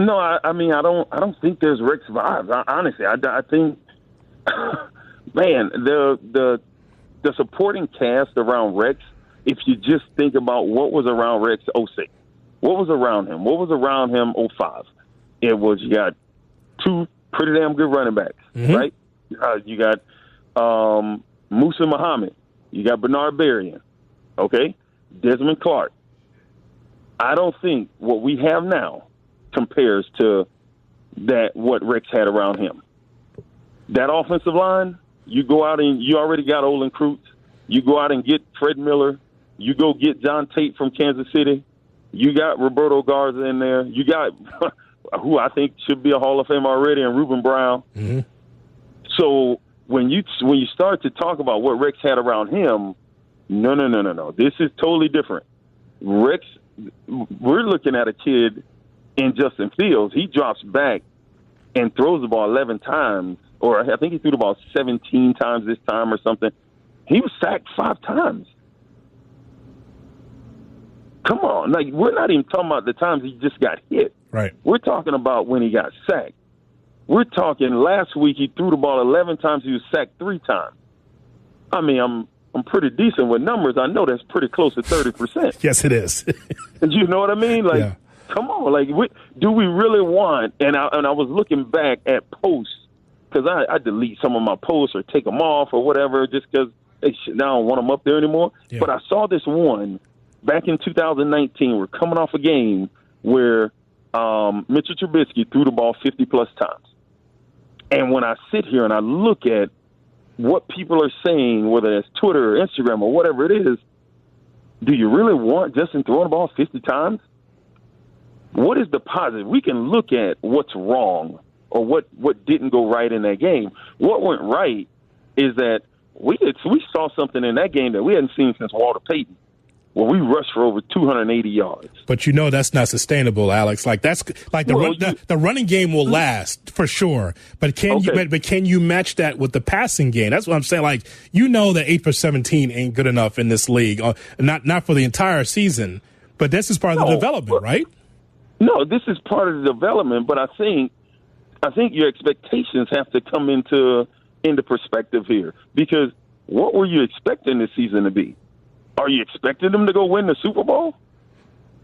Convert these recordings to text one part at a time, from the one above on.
No, I mean, I don't think there's Rex vibes. Honestly, I think, man, the supporting cast around Rex. If you just think about what was around Rex '06, what was around him, what was around him '05, it was you got two pretty damn good running backs, right? You got Musa Muhammad, you got Bernard Berrien, okay, Desmond Clark. I don't think what we have now compares to what Rex had around him. That offensive line, you go out and you already got Olin Kreutz. You go out and get Fred Miller. You go get John Tate from Kansas City. You got Roberto Garza in there. You got who I think should be a Hall of Fame already, and Reuben Brown. So when you start to talk about what Rex had around him, no. This is totally different. Rex, we're looking at a kid in Justin Fields. He drops back and throws the ball 11 times, or I think he threw the ball 17 times this time or something. He was sacked 5 times. Come on. Like, we're not even talking about the times he just got hit. Right. We're talking about when he got sacked. We're talking last week he threw the ball 11 times. He was sacked 3 times. I mean, I'm pretty decent with numbers. I know that's pretty close to 30%. Yes, it is. You know what I mean? Like, come on. Like, do we really want? And I was looking back at posts because I delete some of my posts or take them off or whatever just because I don't want them up there anymore. Yeah. But I saw this one back in 2019. We're coming off a game where Mitchell Trubisky threw the ball 50-plus times. And when I sit here and I look at what people are saying, whether it's Twitter or Instagram or whatever it is, do you really want Justin throwing the ball 50 times? What is the positive? We can look at what's wrong or what didn't go right in that game. What went right is that we saw something in that game that we hadn't seen since Walter Payton, where we rushed for over 280 yards. But you know that's not sustainable, Alex. Like that's like the running game will last for sure. But can you match that with the passing game? That's what I'm saying. Like, you know that 8 for 17 ain't good enough in this league. Not for the entire season. But this is part of the development, right? No, this is part of the development. But I think your expectations have to come into perspective here, because what were you expecting this season to be? Are you expecting them to go win the Super Bowl?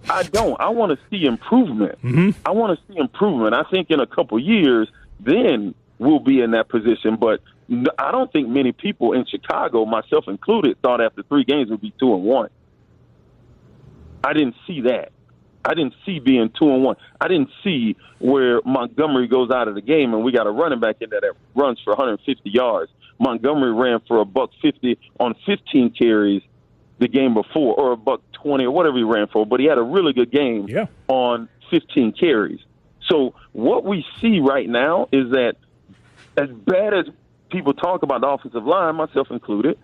I don't. I want to see improvement. I want to see improvement. I think in a couple years, then we'll be in that position. But I don't think many people in Chicago, myself included, thought after 3 games we'd be 2-1. I didn't see that. I didn't see being 2-1. I didn't see where Montgomery goes out of the game and we got a running back in there that runs for 150 yards. Montgomery ran for $150 on 15 carries the game before, or $120 or whatever he ran for, but he had a really good game on 15 carries. So what we see right now is that as bad as people talk about the offensive line, myself included,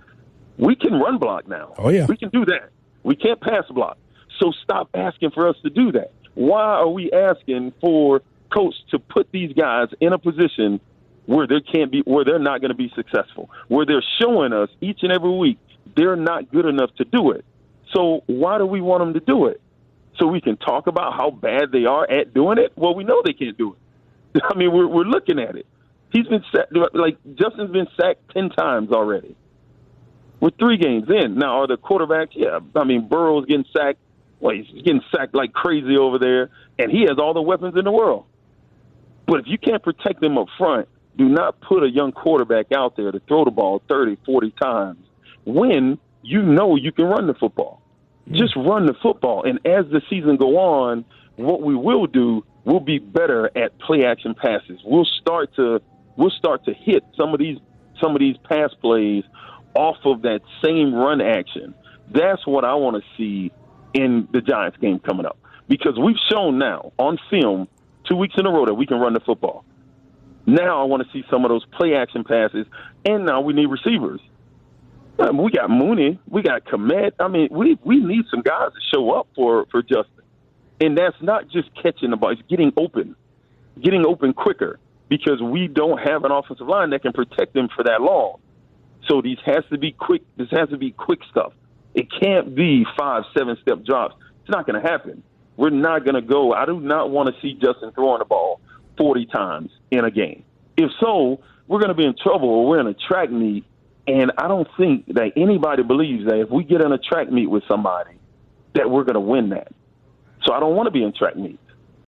we can run block now. Oh, yeah. We can do that. We can't pass block. So stop asking for us to do that. Why are we asking for coach to put these guys in a position where they're not going to be successful, where they're showing us each and every week they're not good enough to do it? So why do we want them to do it? So we can talk about how bad they are at doing it? Well, we know they can't do it. I mean, we're looking at it. He's been Justin's been sacked 10 times already. We're 3 games in. Now, are the quarterbacks? Yeah. I mean, Burrow's getting sacked. Well, he's getting sacked like crazy over there, and he has all the weapons in the world. But if you can't protect them up front, do not put a young quarterback out there to throw the ball 30, 40 times when you know you can run the football. Just run the football. And as the season go on, what we will do, we'll be better at play-action passes. We'll start to hit some of these pass plays off of that same run action. That's what I want to see in the Giants game coming up, because we've shown now on film 2 weeks in a row that we can run the football. Now I want to see some of those play-action passes, and now we need receivers. We got Mooney, we got Komet. I mean, we need some guys to show up for Justin, and that's not just catching the ball; it's getting open quicker, because we don't have an offensive line that can protect them for that long. So this has to be quick stuff. It can't be 5-7 step drops. It's not going to happen. We're not going to go. I do not want to see Justin throwing the ball 40 times in a game. If so, we're going to be in trouble, or we're in a track meet. And I don't think that anybody believes that if we get in a track meet with somebody, that we're going to win that. So I don't want to be in track meet.